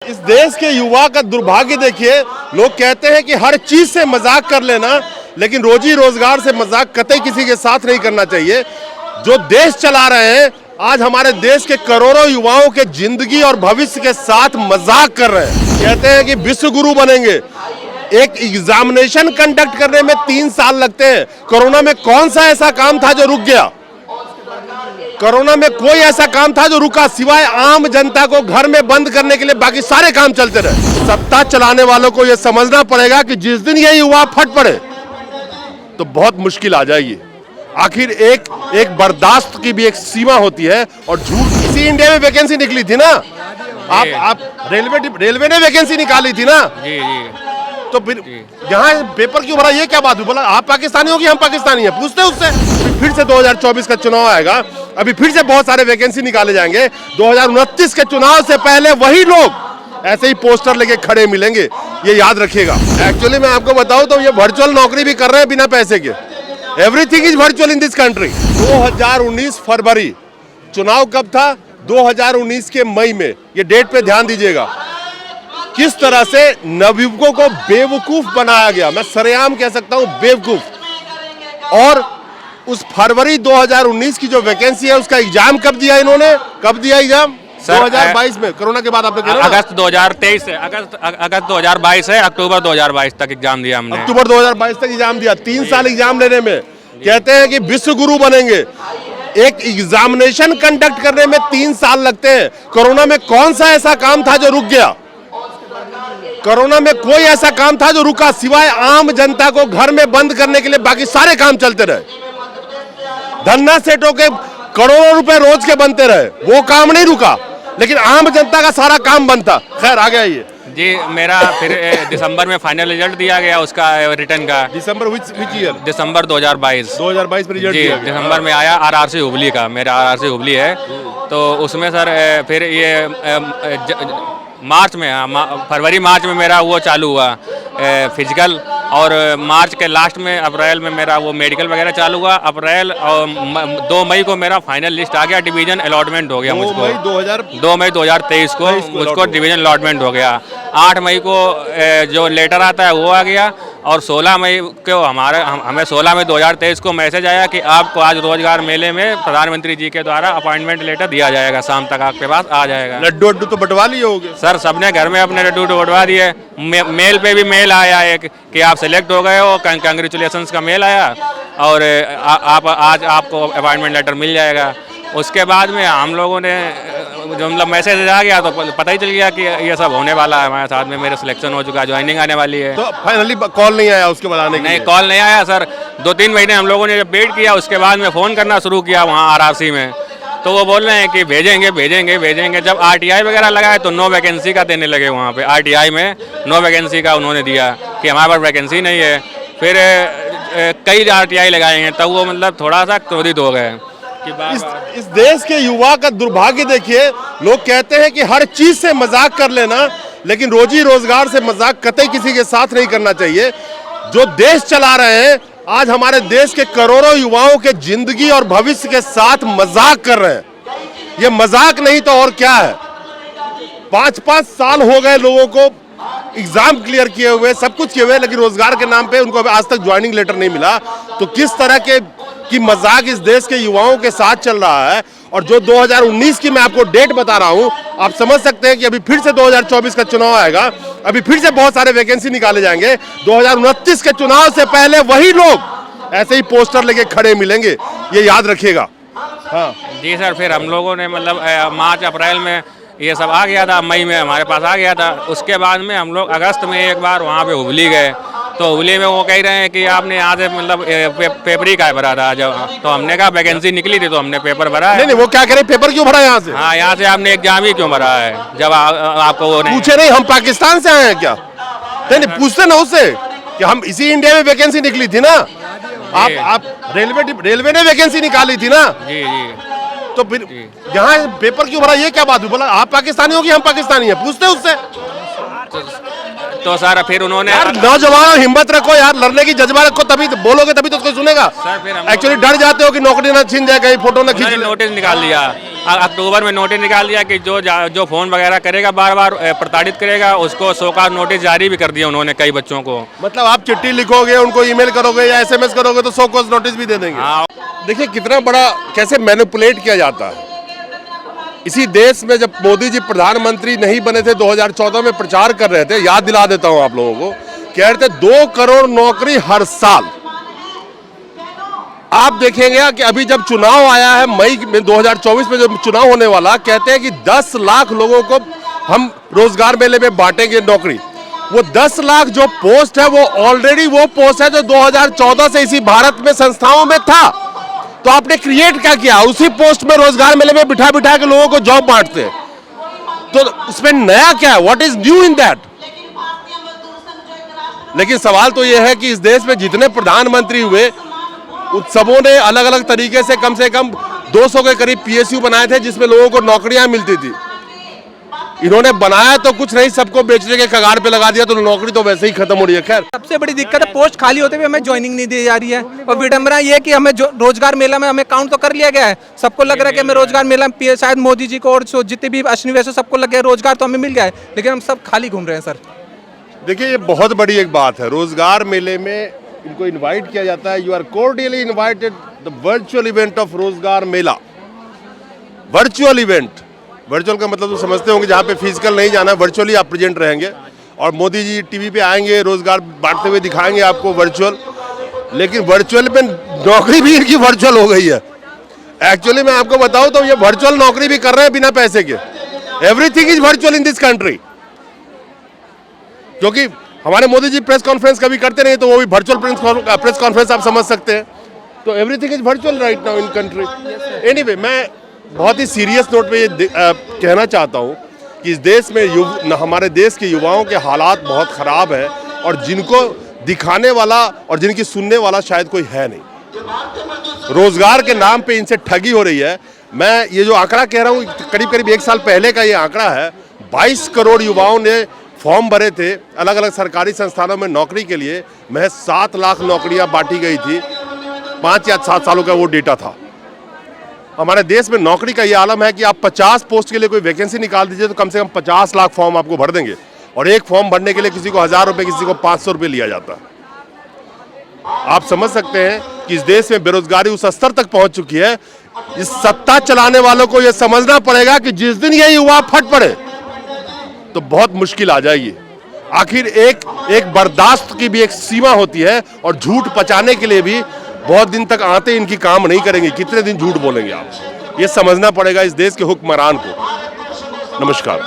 इस देश के युवा का दुर्भाग्य देखिए, लोग कहते हैं कि हर चीज से मजाक कर लेना, लेकिन रोजी रोजगार से मजाक कतई किसी के साथ नहीं करना चाहिए। जो देश चला रहे हैं, आज हमारे देश के करोड़ों युवाओं के जिंदगी और भविष्य के साथ मजाक कर रहे हैं। कहते हैं कि विश्व गुरु बनेंगे। एक एग्जामिनेशन कंडक्ट करने में 3 साल लगते हैं। कोरोना में कौन सा ऐसा काम था जो रुक गया? कोरोना में कोई ऐसा काम था जो रुका, सिवाय आम जनता को घर में बंद करने के लिए बाकी सारे काम चलते रहे। सत्ता चलाने वालों को यह समझना पड़ेगा कि जिस दिन ये युवा फट पड़े तो बहुत मुश्किल आ जाएगी। आखिर एक बर्दाश्त की भी एक सीमा होती है। और झूठ, इसी इंडिया में वैकेंसी निकली थी ना, आप रेलवे ने वैकेंसी निकाली थी ना जी। तो फिर यहाँ पेपर क्यों भरा? ये क्या बात हुई? बोला आप पाकिस्तानी हो कि हम पाकिस्तानी हैं? पूछते उससे। फिर से 2024 का चुनाव आएगा, अभी फिर से बहुत सारे वैकेंसी निकाले जाएंगे। 2029 के चुनाव से पहले वही लोग ऐसे ही पोस्टर लेके खड़े मिलेंगे, ये याद रखिएगा। एक्चुअली मैं आपको बताऊं तो ये वर्चुअल नौकरी भी कर रहे हैं बिना पैसे के। Everything is virtual in this country. 2019 फरवरी, चुनाव कब था? 2019 के मई में। ये डेट पे ध्यान दीजिएगा। किस तरह से नवयुवकों को बेवकूफ बनाया गया, मैं सरेआम कह सकता हूं बेवकूफ। और उस फरवरी 2019 की जो वैकेंसी है, उसका एग्जाम कब दिया इन्होंने? कब दिया एग्जाम? 2022 में, कोरोना के बाद आपने कहा अगस्त 2023 से अगस्त 2022 से अक्टूबर 2022 तक एग्जाम दिया हमने। अक्टूबर 2022 तक एग्जाम दिया। 3 साल एग्जाम लेने में। कहते हैं कि विश्व गुरु बनेंगे। एक एग्जामिनेशन कंडक्ट करने में 3 साल लगते हैं। कोरोना में कौन सा ऐसा काम था जो रुक गया? कोरोना में कोई ऐसा काम था जो रुका, सिवाय आम जनता को घर में बंद करने के लिए बाकी सारे काम चलते रहे। धन्ना सेठों के करोड़ों रुपए रोज के बनते रहे, वो काम नहीं रुका, लेकिन आम जनता का सारा काम बनता। खैर आ गया ये जी। मेरा फिर दिसंबर में फाइनल रिजल्ट दिया गया उसका, रिटर्न का। दिसंबर विच ईयर? दिसंबर 2022 में रिजल्ट जी। दिया गया। दिसंबर में आया। आरआरसी हुबली का, मेरा आरआरसी हुबली है। तो उसमें सर फिर ये मार्च में, फरवरी मार्च में मेरा वो चालू हुआ फिजिकल, और मार्च के लास्ट में अप्रैल में मेरा वो मेडिकल वगैरह चालू हुआ। अप्रैल और 2 मई को मेरा फाइनल लिस्ट आ गया, डिवीजन अलॉटमेंट हो गया मुझको। 2 मई 2023 को मुझको डिवीजन अलॉटमेंट हो गया। 8 मई को जो लेटर आता है वो आ गया, और 16 मई को हमें 16 मई 2023 को मैसेज आया कि आपको आज रोजगार मेले में प्रधानमंत्री जी के द्वारा अपॉइंटमेंट लेटर दिया जाएगा, शाम तक आपके पास आ जाएगा। लड्डू तो बंटवा लिए होंगे सर, सबने घर में अपने लड्डू बंटवा दिए। मेल पे भी मेल आया एक कि आप सेलेक्ट हो गए हो, कंग्रेचुलेशंस का मेल आया, और आप आज आपको अपॉइंटमेंट लेटर मिल जाएगा। उसके बाद में हम लोगों ने जो मतलब मैसेज आ गया तो पता ही चल गया कि ये सब होने वाला है हमारे साथ में। मेरा सिलेक्शन हो चुका है, ज्वाइनिंग आने वाली है। तो फाइनली कॉल नहीं आया उसके बाद आने के लिए? नहीं, कॉल नहीं आया सर। 2-3 महीने हम लोगों ने जब वेट किया, उसके बाद में फ़ोन करना शुरू किया वहाँ आरआरसी में, तो वो बोल रहे हैं कि भेजेंगे। जब आरटीआई वगैरह लगाए तो 9 वैकेंसी का देने लगे वहाँ पे। आरटीआई में 9 वैकेंसी का उन्होंने दिया कि हमारे पास वैकेंसी नहीं है। फिर कई आरटीआई लगाएंगे, तब वो मतलब थोड़ा सा क्रोधित हो गए। इस देश के युवा का दुर्भाग्य देखिए, लोग कहते हैं कि हर चीज से मजाक कर लेना, लेकिन रोजी रोजगार से मजाक कतई किसी के साथ नहीं करना चाहिए। जो देश चला रहे हैं, आज हमारे देश के करोड़ों युवाओं के जिंदगी और भविष्य के साथ मजाक कर रहे हैं। ये मजाक नहीं तो और क्या है? 5-5 साल हो गए लोगों को एग्जाम क्लियर किए हुए, सब कुछ किए हुए, लेकिन रोजगार के नाम पे उनको आज तक ज्वाइनिंग लेटर नहीं मिला। तो किस तरह की मजाक इस देश के युवाओं के साथ चल रहा है। और जो 2019 की मैं आपको डेट बता रहा हूं, आप समझ सकते हैं कि अभी फिर से 2024 का चुनाव आएगा, अभी फिर से बहुत सारे वैकेंसी निकाले जाएंगे। 2029 के चुनाव से पहले वही लोग ऐसे ही पोस्टर लेके खड़े मिलेंगे, ये याद रखिएगा। हाँ जी सर। फिर हम लोगों ने मतलब मार्च अप्रैल में ये सब आ गया था, मई में हमारे पास आ गया था। उसके बाद में हम लोग अगस्त में एक बार वहाँ पे हुबली गए, तो हुबली में वो कह रहे हैं कि आपने यहाँ से मतलब पेपर ही का भरा था जब, तो हमने कहा वैकेंसी निकली थी तो हमने पेपर भरा है। नहीं, वो क्या करें, पेपर क्यों भरा यहाँ से? हाँ, यहाँ से आपने एग्जाम ही क्यों भरा है जब आपको वो नहीं पूछे? नहीं, हम पाकिस्तान से आए हैं क्या? नहीं, पूछते ना उससे कि हम इसी इंडिया में वैकेंसी निकली थी ना। आप रेलवे ने वैकेंसी निकाली थी ना जी। तो फिर यहाँ पेपर क्यों भरा? ये क्या बात हुई? बोला आप पाकिस्तानी हो कि हम पाकिस्तानी हैं? पूछते उससे। तो सर फिर उन्होंने यार नौजवानों हिम्मत रखो यार, लड़ने की जज्बा रखो, तभी बोलोगे तभी तो कोई सुनेगा। सर फिर एक्चुअली डर जाते हो कि नौकरी ना छीन जाए, कहीं फोटो ना खींच। नोटिस निकाल दिया अक्टूबर में नोटिस निकाल दिया कि जो फ़ोन वगैरह करेगा बार बार प्रताड़ित करेगा उसको शोकॉज नोटिस जारी भी कर दिया उन्होंने कई बच्चों को। मतलब आप चिट्ठी लिखोगे, उनको ईमेल करोगे या एसएमएस करोगे तो शोकॉज नोटिस भी दे देंगे। हाँ। देखिए कितना बड़ा कैसे मैनिपुलेट किया जाता है। इसी देश में जब मोदी जी प्रधानमंत्री नहीं बने थे 2014 में प्रचार कर रहे थे, याद दिला देता हूं आप लोगों को, कह रहे थे 2 करोड़ नौकरी हर साल। आप देखेंगे कि अभी जब चुनाव आया है मई में 2024 में जब चुनाव होने वाला, कहते हैं कि 10 लाख लोगों को हम रोजगार मेले में बांटेंगे नौकरी। वो 10 लाख जो पोस्ट है वो ऑलरेडी वो पोस्ट है जो 2014 से इसी भारत में संस्थाओं में था। तो आपने क्रिएट क्या किया, उसी पोस्ट में रोजगार मेले में बिठा बिठा के लोगों को जॉब बांटते हैं। तो उसमें नया क्या है, what is new in that. लेकिन सवाल तो यह है कि इस देश में जितने प्रधानमंत्री हुए उन सबों ने अलग अलग तरीके से कम 200 के करीब पीएसयू बनाए थे जिसमें लोगों को नौकरियां मिलती थी। इन्होंने बनाया तो कुछ नहीं, सबको बेचने के कगार पे लगा दिया, तो नौकरी तो वैसे ही खत्म हो रही है। खैर सबसे बड़ी दिक्कत है पोस्ट खाली होते हुए हमें ज्वाइनिंग नहीं दी जा रही है। और विडंबना ये है कि हमें जो रोजगार मेला में हमें काउंट तो कर लिया गया है, सबको लग रहा है कि हमें रोजगार मेला में शायद मोदी जी को और जितने भी अश्विनी वैसे सबको लग गया रोजगार तो हमें मिल गया है, लेकिन हम सब खाली घूम रहे हैं। सर देखिए ये बहुत बड़ी एक बात है, रोजगार मेले में इनको इनवाइट किया जाता है। You are cordially invited the virtual event of रोजगार मेला। वर्चुअल इवेंट, वर्चुअल का मतलब तो समझते होंगे जहाँ पे फिजिकल नहीं जाना है, वर्चुअली आप प्रेजेंट रहेंगे और मोदी जी टीवी पे आएंगे, रोजगार बांटते हुए दिखाएंगे आपको वर्चुअल। लेकिन वर्चुअल पे नौकरी भी इनकी वर्चुअल हो गई है। एक्चुअली मैं आपको बताऊं तो ये वर्चुअल नौकरी भी कर रहे हैं बिना पैसे के। Everything is virtual in this country. क्योंकि हमारे मोदी जी प्रेस कॉन्फ्रेंस कभी करते नहीं तो वो भी वर्चुअल प्रेस कॉन्फ्रेंस आप समझ सकते हैं। तो everything is virtual right now in country. Anyway मैं बहुत ही सीरियस नोट पे ये कहना चाहता हूँ कि इस देश में हमारे देश के युवाओं के हालात बहुत ख़राब है और जिनको दिखाने वाला और जिनकी सुनने वाला शायद कोई है नहीं। रोजगार के नाम पे इनसे ठगी हो रही है। मैं ये जो आंकड़ा कह रहा हूँ करीब करीब 1 साल पहले का ये आंकड़ा है। 22 करोड़ युवाओं ने फॉर्म भरे थे अलग अलग सरकारी संस्थानों में नौकरी के लिए। महज 7 लाख नौकरियां बांटी गई थी। 5 या 7 सालों का वो डेटा था। हमारे देश में नौकरी का ये आलम है कि आप 50 पोस्ट के लिए कोई वैकेंसी निकाल दीजिए तो कम से कम 50 लाख फॉर्म आपको भर देंगे और एक फॉर्म भरने के लिए किसी को 1000 रुपये, किसी को 500 रुपये लिया जाता है। आप समझ सकते हैं कि इस देश में बेरोजगारी उस स्तर तक पहुंच चुकी है। इस सत्ता चलाने वालों को यह समझना पड़ेगा कि जिस दिन ये युवा फट पड़े तो बहुत मुश्किल आ जाएगी। आखिर एक बर्दाश्त की भी एक सीमा होती है और झूठ पचाने के लिए भी बहुत दिन तक आते इनकी काम नहीं करेंगे। कितने दिन झूठ बोलेंगे आप, ये समझना पड़ेगा इस देश के हुक्मरान को। नमस्कार।